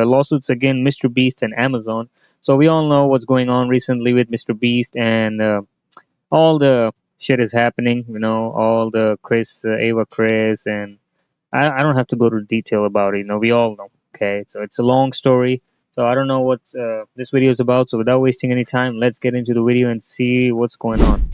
lawsuits against Mr. Beast and Amazon. So we all know what's going on recently with Mr. Beast, and all the shit is happening. All the Ava Chris, and I don't have to go to detail about it. We all know. Okay, so it's a long story. So I don't know what this video is about. So without wasting any time, let's get into the video and see what's going on.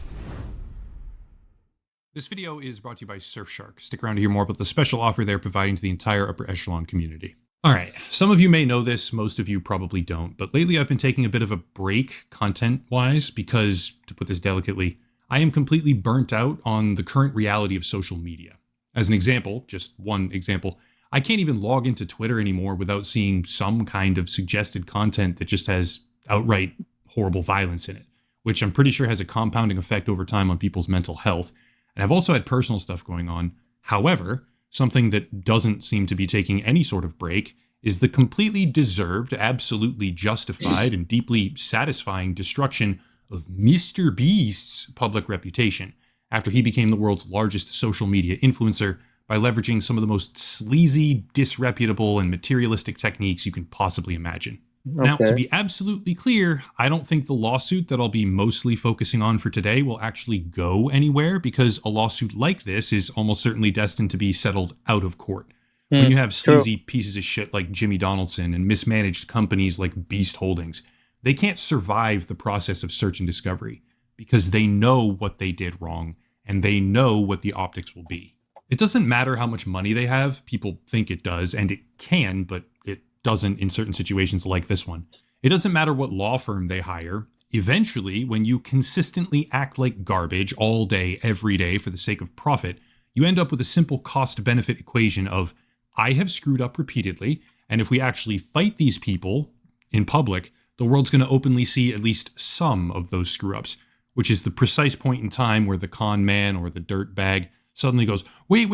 This video is brought to you by Surfshark. Stick around to hear more about the special offer they're providing to the entire upper echelon community. All right, some of you may know this, most of you probably don't, but lately I've been taking a bit of a break content-wise because, to put this delicately, I am completely burnt out on the current reality of social media. As an example, just one example, I can't even log into Twitter anymore without seeing some kind of suggested content that just has outright horrible violence in it, which I'm pretty sure has a compounding effect over time on people's mental health. And I've also had personal stuff going on. However, something that doesn't seem to be taking any sort of break is the completely deserved, absolutely justified, and deeply satisfying destruction of Mr. Beast's public reputation after he became the world's largest social media influencer by leveraging some of the most sleazy, disreputable, and materialistic techniques you can possibly imagine. Okay. Now, to be absolutely clear, I don't think the lawsuit that I'll be mostly focusing on for today will actually go anywhere, because a lawsuit like this is almost certainly destined to be settled out of court. When you have sleazy pieces of shit like Jimmy Donaldson and mismanaged companies like Beast Holdings, they can't survive the process of search and discovery because they know what they did wrong and they know what the optics will be. It doesn't matter how much money they have. People think it does, and it can, but it doesn't in certain situations like this one. It doesn't matter what law firm they hire. Eventually, when you consistently act like garbage all day, every day for the sake of profit, you end up with a simple cost-benefit equation of, I have screwed up repeatedly, and if we actually fight these people in public, the world's going to openly see at least some of those screw-ups, which is the precise point in time where the con man or the dirt bag suddenly goes, wait,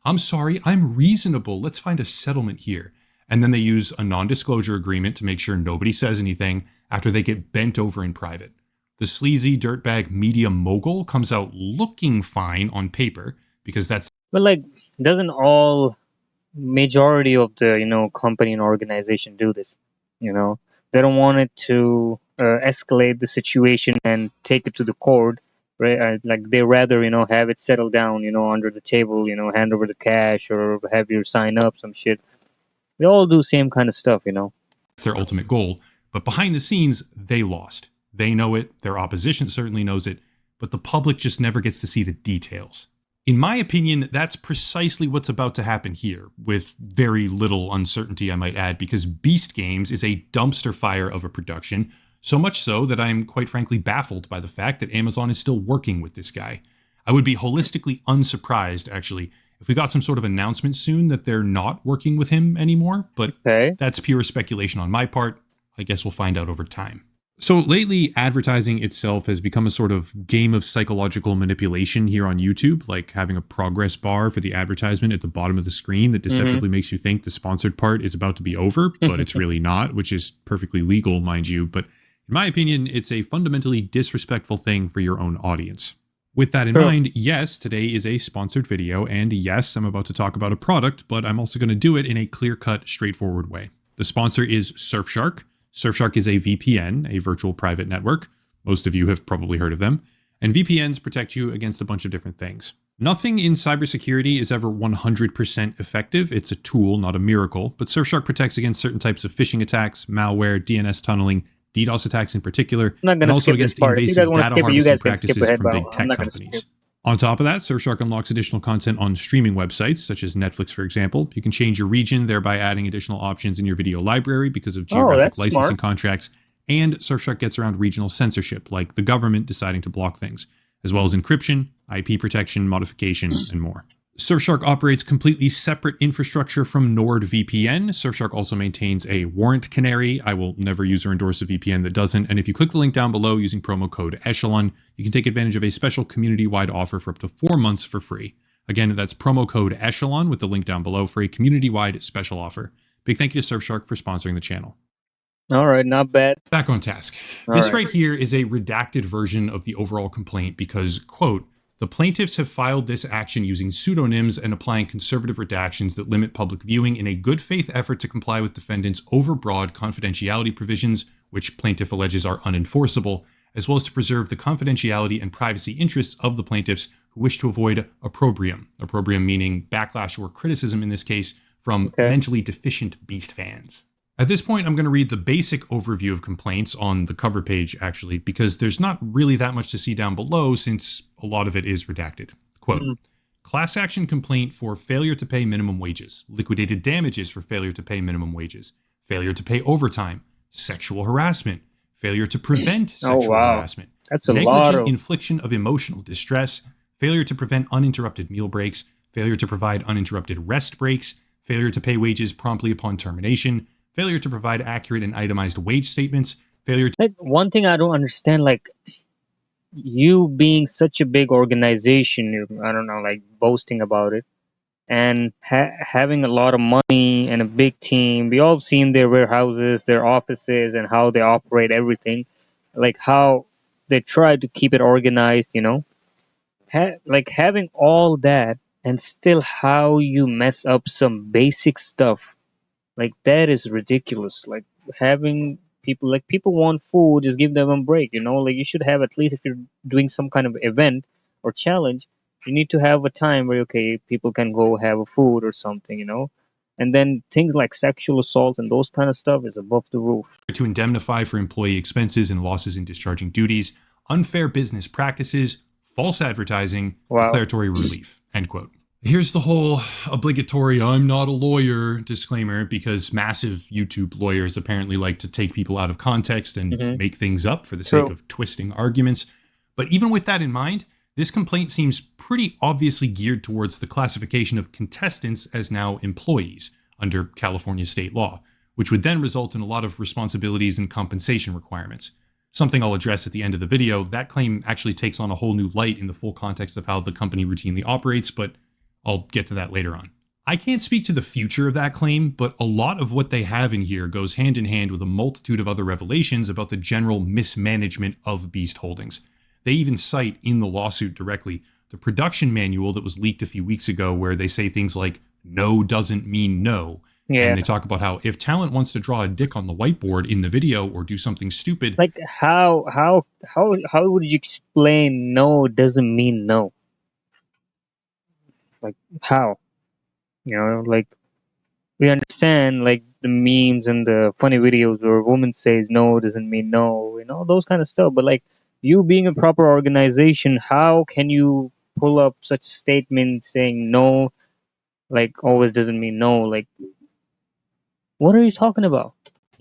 I'm sorry, I'm reasonable, let's find a settlement here. And then they use a non-disclosure agreement to make sure nobody says anything after they get bent over in private. The sleazy dirtbag media mogul comes out looking fine on paper because that's... But doesn't all majority of the company and organization do this? They don't want it to escalate the situation and take it to the court, right? They rather have it settle down under the table, hand over the cash or have you sign up some shit. They all do same kind of stuff. It's their ultimate goal, but behind the scenes they lost. They know it, their opposition certainly knows it, but the public just never gets to see the details. In my opinion, that's precisely what's about to happen here, with very little uncertainty, I might add, because Beast Games is a dumpster fire of a production, so much so that I'm quite frankly baffled by the fact that Amazon is still working with this guy. I would be holistically unsurprised, actually, if we got some sort of announcement soon that they're not working with him anymore, but That's pure speculation on my part. I guess we'll find out over time. So lately, advertising itself has become a sort of game of psychological manipulation here on YouTube, like having a progress bar for the advertisement at the bottom of the screen that deceptively makes you think the sponsored part is about to be over, but it's really not, which is perfectly legal, mind you. But in my opinion, it's a fundamentally disrespectful thing for your own audience. With that in mind, yes, today is a sponsored video, and yes, I'm about to talk about a product, but I'm also going to do it in a clear-cut, straightforward way. The sponsor is Surfshark. Surfshark is a VPN, a virtual private network. Most of you have probably heard of them. And VPNs protect you against a bunch of different things. Nothing in cybersecurity is ever 100% effective. It's a tool, not a miracle. But Surfshark protects against certain types of phishing attacks, malware, DNS tunneling, DDoS attacks in particular, and also against invasive data harvesting practices from big tech companies. On top of that, Surfshark unlocks additional content on streaming websites, such as Netflix, for example. You can change your region, thereby adding additional options in your video library because of geographic licensing contracts. And Surfshark gets around regional censorship, like the government deciding to block things, as well as encryption, IP protection, modification, and more. Surfshark operates completely separate infrastructure from NordVPN. Surfshark also maintains a warrant canary. I will never use or endorse a VPN that doesn't. And if you click the link down below using promo code Echelon, you can take advantage of a special community-wide offer for up to 4 months for free. Again, that's promo code Echelon with the link down below for a community-wide special offer. Big thank you to Surfshark for sponsoring the channel. All right, not bad. Back on task. This right here is a redacted version of the overall complaint because, quote, The plaintiffs have filed this action using pseudonyms and applying conservative redactions that limit public viewing in a good faith effort to comply with defendants' overbroad confidentiality provisions, which plaintiff alleges are unenforceable, as well as to preserve the confidentiality and privacy interests of the plaintiffs who wish to avoid opprobrium. Opprobrium meaning backlash or criticism in this case from Okay. mentally deficient Beast fans. At this point, I'm going to read the basic overview of complaints on the cover page, actually, because there's not really that much to see down below since a lot of it is redacted. Quote, class action complaint for failure to pay minimum wages, liquidated damages for failure to pay minimum wages, failure to pay overtime, sexual harassment, failure to prevent Oh, sexual wow. harassment, That's a lot negligent of... infliction of emotional distress, failure to prevent uninterrupted meal breaks, failure to provide uninterrupted rest breaks, failure to pay wages promptly upon termination, failure to provide accurate and itemized wage statements, failure to... Like, one thing I don't understand, like, you being such a big organization, I don't know, like, boasting about it, and having a lot of money and a big team. We all seen their warehouses, their offices, and how they operate everything, like how they try to keep it organized, like having all that and still how you mess up some basic stuff, like that is ridiculous. Like having people want food, just give them a break, like you should have, at least if you're doing some kind of event or challenge, you need to have a time where, okay, people can go have a food or something, and then things like sexual assault and those kind of stuff is above the roof. to indemnify for employee expenses and losses in discharging duties, unfair business practices, false advertising, Wow. declaratory relief, end quote. Here's the whole obligatory "I'm not a lawyer" disclaimer, because massive YouTube lawyers apparently like to take people out of context and make things up for the sake True. of twisting arguments. But even with that in mind, this complaint seems pretty obviously geared towards the classification of contestants as now employees under California state law, which would then result in a lot of responsibilities and compensation requirements. Something I'll address at the end of the video. That claim actually takes on a whole new light in the full context of how the company routinely operates, but I'll get to that later on. I can't speak to the future of that claim, but a lot of what they have in here goes hand in hand with a multitude of other revelations about the general mismanagement of Beast Holdings. They even cite in the lawsuit directly the production manual that was leaked a few weeks ago, where they say things like "no doesn't mean no." Yeah. And they talk about how if talent wants to draw a dick on the whiteboard in the video or do something stupid, Like how would you explain no doesn't mean no? Like how? Like we understand like the memes and the funny videos where a woman says no doesn't mean no, those kind of stuff. But like you being a proper organization, how can you pull up such a statement saying no, like always doesn't mean no? Like what are you talking about?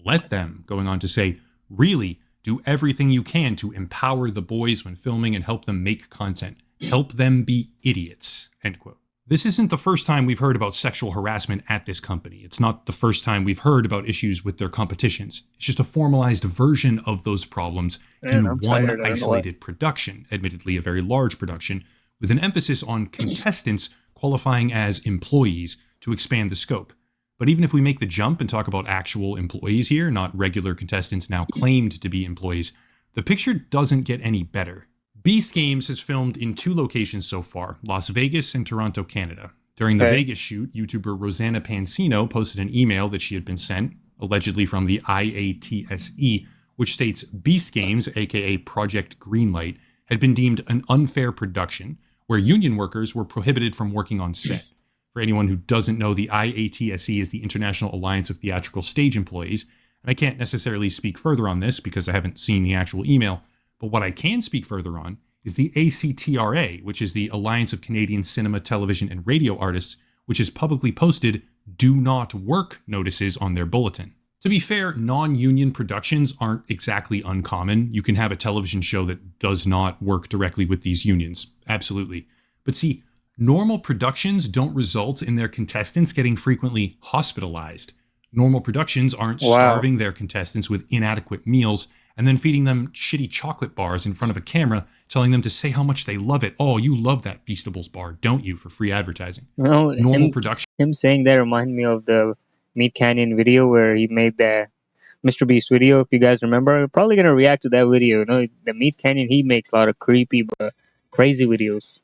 let them, going on to say, really do everything you can to empower the boys when filming and help them make content. Help them be idiots, end quote. This isn't the first time we've heard about sexual harassment at this company. It's not the first time we've heard about issues with their competitions. It's just a formalized version of those problems Man, in I'm one tired. I don't know why. isolated production, admittedly a very large production, with an emphasis on contestants qualifying as employees to expand the scope. But even if we make the jump and talk about actual employees here, not regular contestants now claimed to be employees, the picture doesn't get any better. Beast Games has filmed in 2 locations so far, Las Vegas and Toronto, Canada. During the Okay. Vegas shoot, YouTuber Rosanna Pansino posted an email that she had been sent, allegedly from the IATSE, which states Beast Games, aka Project Greenlight, had been deemed an unfair production, where union workers were prohibited from working on set. For anyone who doesn't know, the IATSE is the International Alliance of Theatrical Stage Employees, and I can't necessarily speak further on this because I haven't seen the actual email. But what I can speak further on is the ACTRA, which is the Alliance of Canadian Cinema, Television, and Radio Artists, which has publicly posted "do not work" notices on their bulletin. To be fair, non-union productions aren't exactly uncommon. You can have a television show that does not work directly with these unions. Absolutely. But see, normal productions don't result in their contestants getting frequently hospitalized. Normal productions aren't Wow. starving their contestants with inadequate meals and then feeding them shitty chocolate bars in front of a camera, telling them to say how much they love it. "Oh, you love that Feastables bar, don't you?" for free advertising. Well, Normal production. him saying that reminded me of the Meat Canyon video where he made the Mr. Beast video. If you guys remember, we're probably gonna react to that video. The Meat Canyon, he makes a lot of creepy but crazy videos.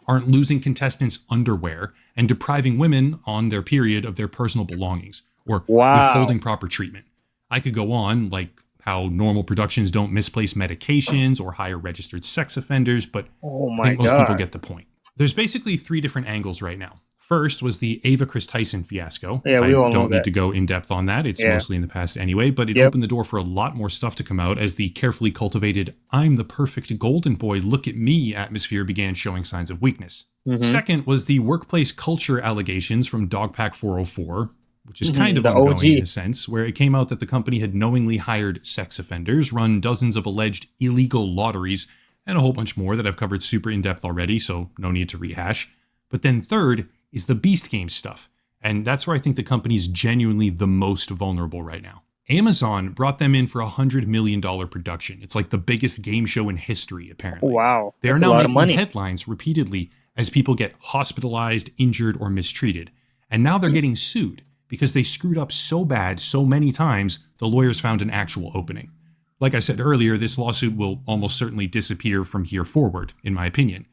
aren't losing contestants' underwear and depriving women on their period of their personal belongings or Wow. withholding proper treatment. I could go on, like how normal productions don't misplace medications or hire registered sex offenders, but Oh I my think most people god. get the point. There's basically three different angles right now. First was the Ava Chris Tyson fiasco. Yeah, I we all know don't need that. to go in depth on that. It's Yeah. mostly in the past anyway, but it Yep. opened the door for a lot more stuff to come out as the carefully cultivated "I'm the perfect golden boy, look at me" atmosphere began showing signs of weakness. Mm-hmm. Second was the workplace culture allegations from Dogpack 404, which is kind Mm-hmm. of The ongoing in a OG. sense, where it came out that the company had knowingly hired sex offenders, run dozens of alleged illegal lotteries, and a whole bunch more that I've covered super in depth already, so no need to rehash. But then third is the Beast Games stuff, and that's where I think the company's genuinely the most vulnerable right now. Amazon brought them in for a $100 million production. It's like the biggest game show in history, Oh, apparently. wow. They are That's a now lot of making money. headlines repeatedly as people get hospitalized, injured, or mistreated. And now they're getting sued because they screwed up so bad so many times, the lawyers found an actual opening. Like I said earlier, this lawsuit will almost certainly disappear from here forward, in my opinion.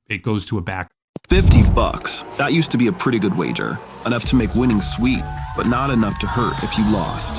It goes to a back. $50. That used to be a pretty good wager. Enough to make winning sweet, but not enough to hurt if you lost.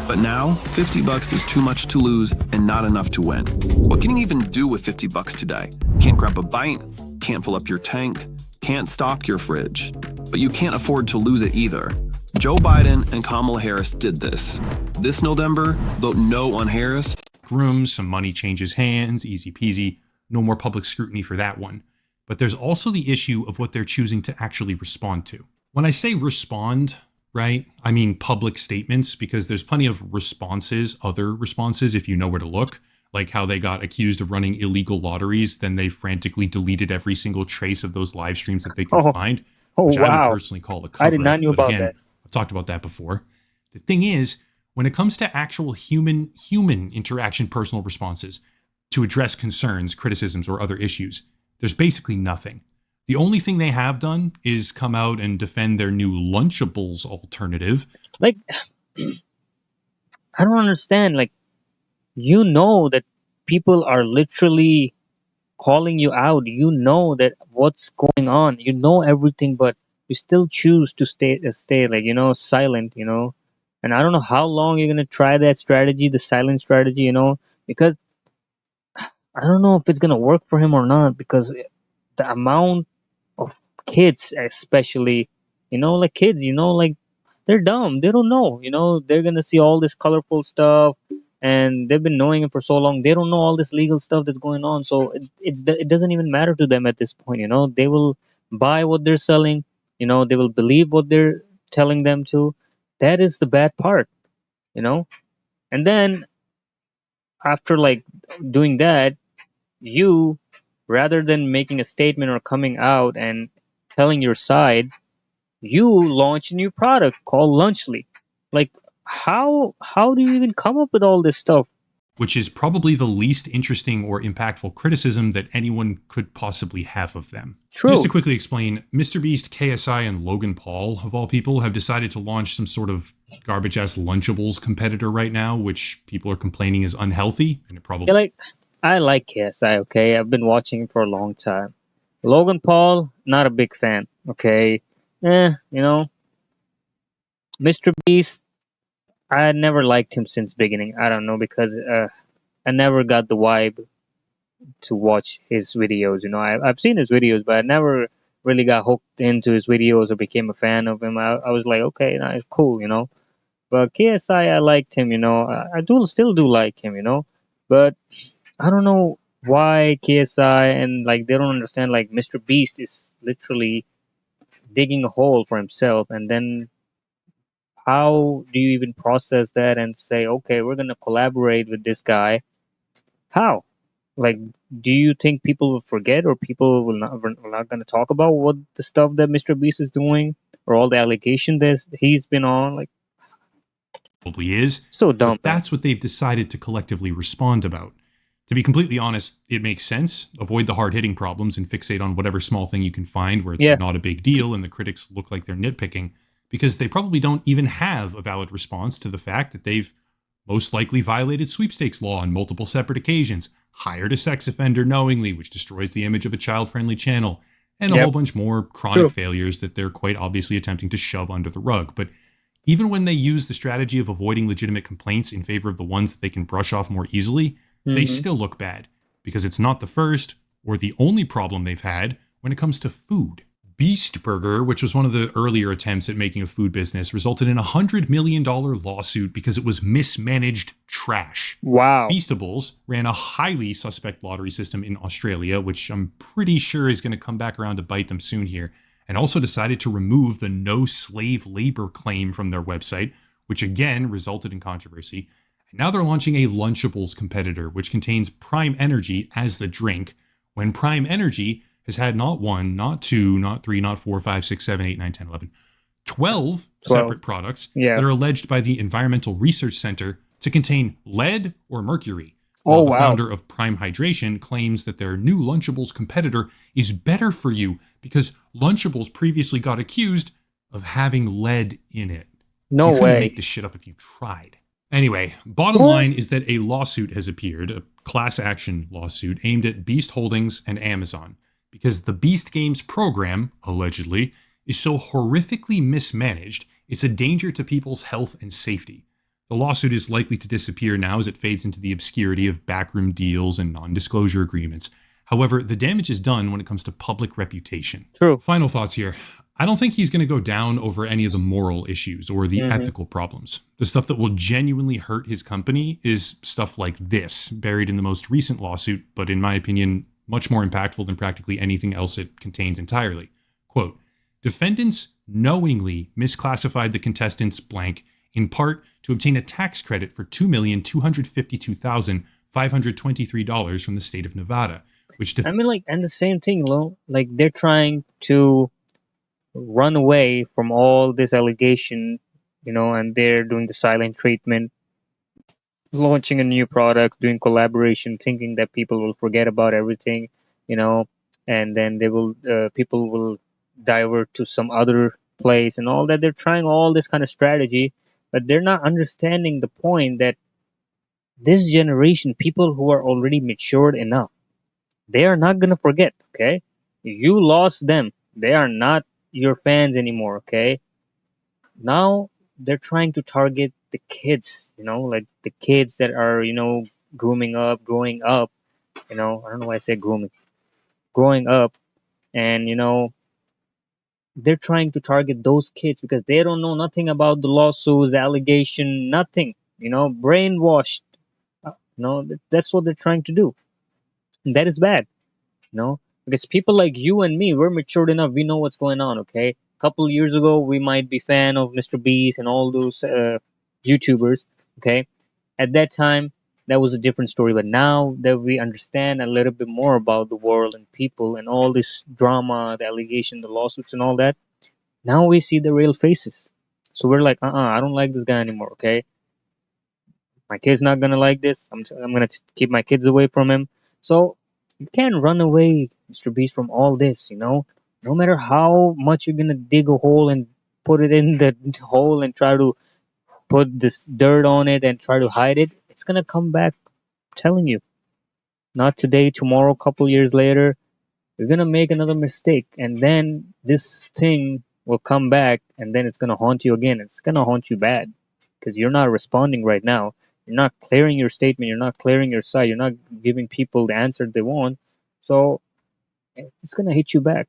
But now, $50 is too much to lose and not enough to win. What can you even do with $50 today? Can't grab a bite, can't fill up your tank, can't stock your fridge. But you can't afford to lose it either. Joe Biden and Kamala Harris did this. This November, vote no on Harris. Rooms, some money changes hands, easy peasy, no more public scrutiny for that one. But there's also the issue of what they're choosing to actually respond to. When I say respond, right, I mean public statements, because there's plenty of responses, other responses, if you know where to look, like how they got accused of running illegal lotteries, then they frantically deleted every single trace of those live streams that they could Oh, find, oh which I would wow. personally call a I did cover not up. know But about again, that. I've talked about that before. The thing is, when it comes to actual human interaction personal responses to address concerns, criticisms, or other issues, there's basically nothing. The only thing they have done is come out and defend their new Lunchables alternative. Like, I don't understand. Like, you know that people are literally calling you out. You know that what's going on. You know everything, but you still choose to stay like, silent. And I don't know how long you're gonna try that strategy, the silent strategy. Because I don't know if it's gonna work for him or not. Because the amount of kids, especially, like kids, like they're dumb. They don't know. They're gonna see all this colorful stuff, and they've been knowing it for so long. They don't know all this legal stuff that's going on. So it doesn't even matter to them at this point. They will buy what they're selling. They will believe what they're telling them to. That is the bad part. You know. And then after like doing that, you rather than making a statement or coming out and telling your side, you launch a new product called Lunchly. Like, how do you even come up with all this stuff? Which is probably the least interesting or impactful criticism that anyone could possibly have of them. Just to True. quickly explain, Mr. Beast, KSI, and Logan Paul, of all people, have decided to launch some sort of garbage ass Lunchables competitor right now, which people are complaining is unhealthy, and it probably Yeah, like I like KSI. Okay, I've been watching him for a long time. Logan Paul, not a big fan. Okay, Mr. Beast, I never liked him since beginning. I don't know because I never got the vibe to watch his videos. I've seen his videos, but I never really got hooked into his videos or became a fan of him. I was like, okay, nice, cool. But KSI, I liked him. I do still do like him. But I don't know why KSI and like they don't understand. Like Mr. Beast is literally digging a hole for himself, and then how do you even process that and say, okay, we're gonna collaborate with this guy? How? Like, do you think people will forget, or people will not going to talk about what the stuff that Mr. Beast is doing, or all the allegation that he's been on? Like, is, so dumb, but man. that's what they've decided to collectively respond about. To be completely honest, it makes sense. Avoid the hard hitting problems and fixate on whatever small thing you can find where it's Yeah, not a big deal and the critics look like they're nitpicking, because they probably don't even have a valid response to the fact that they've most likely violated sweepstakes law on multiple separate occasions, hired a sex offender knowingly, which destroys the image of a child-friendly channel, and a Yep. whole bunch more chronic True. failures that they're quite obviously attempting to shove under the rug. But even when they use the strategy of avoiding legitimate complaints in favor of the ones that they can brush off more easily, they Mhm. still look bad, because it's not the first or the only problem they've had when it comes to food. Beast Burger, which was one of the earlier attempts at making a food business, resulted in a $100 million lawsuit because it was mismanaged trash. Wow. Feastables ran a highly suspect lottery system in Australia, which I'm pretty sure is going to come back around to bite them soon here, and also decided to remove the no slave labor claim from their website, which again resulted in controversy. And now they're launching a Lunchables competitor, which contains Prime Energy as the drink, when Prime Energy has had not one, not two, not three, not four, 5, 6, 7, 8, 9, 10, 11, 12 separate products Yeah. that are alleged by the Environmental Research Center to contain lead or mercury. Oh, While the wow. founder of Prime Hydration claims that their new Lunchables competitor is better for you because Lunchables previously got accused of having lead in it. No You couldn't way. make this shit up if you tried. Anyway, bottom What? line is that a lawsuit has appeared, a class action lawsuit aimed at Beast Holdings and Amazon, because the Beast Games program, allegedly, is so horrifically mismanaged, it's a danger to people's health and safety. The lawsuit is likely to disappear now as it fades into the obscurity of backroom deals and non-disclosure agreements. However, the damage is done when it comes to public reputation. True. Final thoughts here. I don't think he's going to go down over any of the moral issues or the ethical problems. The stuff that will genuinely hurt his company is stuff like this, buried in the most recent lawsuit, but in my opinion, much more impactful than practically anything else it contains entirely. Quote, defendants knowingly misclassified the contestants blank in part to obtain a tax credit for $2,252,523 from the state of Nevada, which I mean, like, and the same thing, like they're trying to run away from all this allegation, and they're doing the silent treatment, launching a new product, doing collaboration, thinking that people will forget about everything, and then people will divert to some other place and all that. They're trying all this kind of strategy, but they're not understanding the point that this generation, people who are already matured enough, they are not gonna forget. Okay, you lost them. They are not your fans anymore. Okay, now they're trying to target the kids. Like the kids that are growing up. I don't know why I say grooming. Growing up, and they're trying to target those kids because they don't know nothing about the lawsuits, the allegation, nothing. Brainwashed. That's what they're trying to do. And that is bad. Because people like you and me, we're matured enough. We know what's going on. Okay, a couple years ago, we might be fan of Mr. Beast and all those YouTubers. Okay, at that time, that was a different story. But now that we understand a little bit more about the world and people and all this drama, the allegation, the lawsuits, and all that, now we see the real faces. So we're like, I don't like this guy anymore. Okay, my kid's not gonna like this. I'm gonna keep my kids away from him. So you can't run away, Mr. Beast, from all this. No matter how much you're gonna dig a hole and put it in the hole and try to put this dirt on it and try to hide it, it's gonna come back. I'm telling you, not today, tomorrow, couple years later, you're gonna make another mistake, and then this thing will come back, and then it's gonna haunt you again. It's gonna haunt you bad because you're not responding right now. You're not clearing your statement. You're not clearing your side. You're not giving people the answer they want. So it's going to hit you back.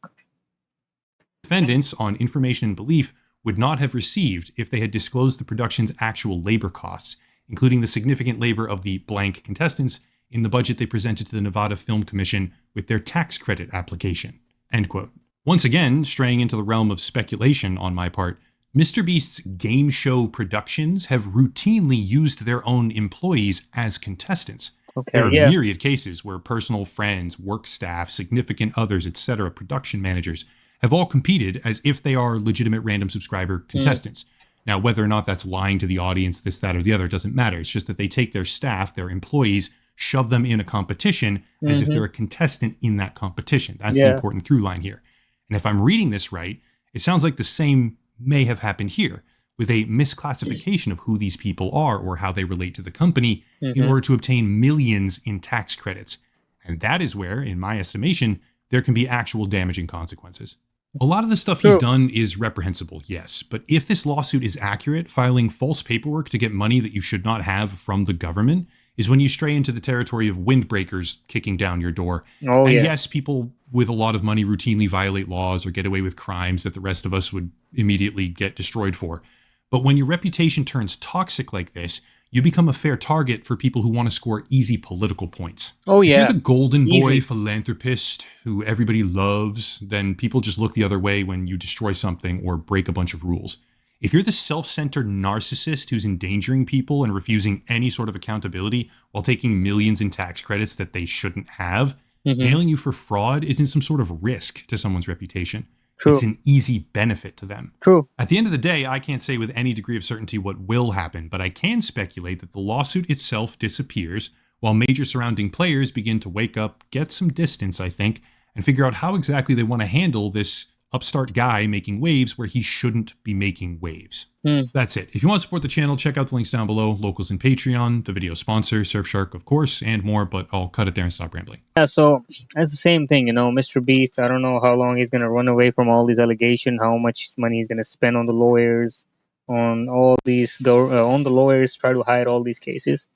defendants on information and belief would not have received if they had disclosed the production's actual labor costs, including the significant labor of the blank contestants in the budget they presented to the Nevada Film Commission with their tax credit application. End quote. Once again, straying into the realm of speculation on my part, Mr. Beast's game show productions have routinely used their own employees as contestants. Okay, There are yeah. myriad cases where personal friends, work staff, significant others, etc., production managers have all competed as if they are legitimate random subscriber contestants. Now, whether or not that's lying to the audience, this, that, or the other, it doesn't matter. It's just that they take their staff, their employees, shove them in a competition as if they're a contestant in that competition. That's the important through line here. And if I'm reading this right, it sounds like the same may have happened here, with a misclassification of who these people are or how they relate to the company in Mm-hmm. order to obtain millions in tax credits. And that is where, in my estimation, there can be actual damaging consequences. A lot of the stuff he's True. done is reprehensible, yes, but if this lawsuit is accurate, filing false paperwork to get money that you should not have from the government is when you stray into the territory of windbreakers kicking down your door. Oh, And yeah. yes, people with a lot of money routinely violate laws or get away with crimes that the rest of us would immediately get destroyed for. But when your reputation turns toxic like this, you become a fair target for people who want to score easy political points. Oh, If you're yeah. the golden boy Easy. philanthropist who everybody loves, then people just look the other way when you destroy something or break a bunch of rules. If you're the self-centered narcissist who's endangering people and refusing any sort of accountability while taking millions in tax credits that they shouldn't have, Mm-hmm. nailing you for fraud isn't some sort of risk to someone's reputation. True. It's an easy benefit to them. True. At the end of the day, I can't say with any degree of certainty what will happen, but I can speculate that the lawsuit itself disappears while major surrounding players begin to wake up, get some distance, I think, and figure out how exactly they want to handle this upstart guy making waves where he shouldn't be making waves. That's it. If you want to support the channel, check out the links down below, Locals and Patreon, the video sponsor, Surfshark, of course, and more, but I'll cut it there and stop rambling. Yeah, so that's the same thing, Mr. Beast. I don't know how long he's gonna run away from all these allegations, how much money he's gonna spend on the lawyers, on all these on the lawyers try to hide all these cases.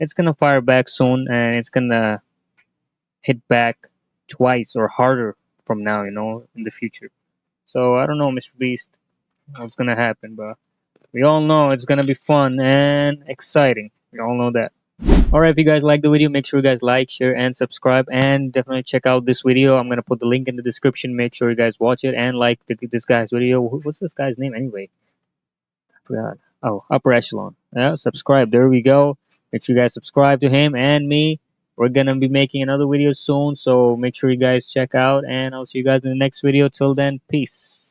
It's gonna fire back soon, and it's gonna hit back twice or harder from now, in the future. So I don't know, Mr. Beast, what's gonna happen, but we all know it's gonna be fun and exciting. We all know that. Alright, if you guys like the video, make sure you guys like, share, and subscribe, and definitely check out this video. I'm gonna put the link in the description. Make sure you guys watch it and like this guy's video. What's this guy's name anyway? I forgot. Oh, Upper Echelon. Yeah, subscribe. There we go. Make sure you guys subscribe to him and me. We're gonna be making another video soon, so make sure you guys check out, and I'll see you guys in the next video. Till then, peace.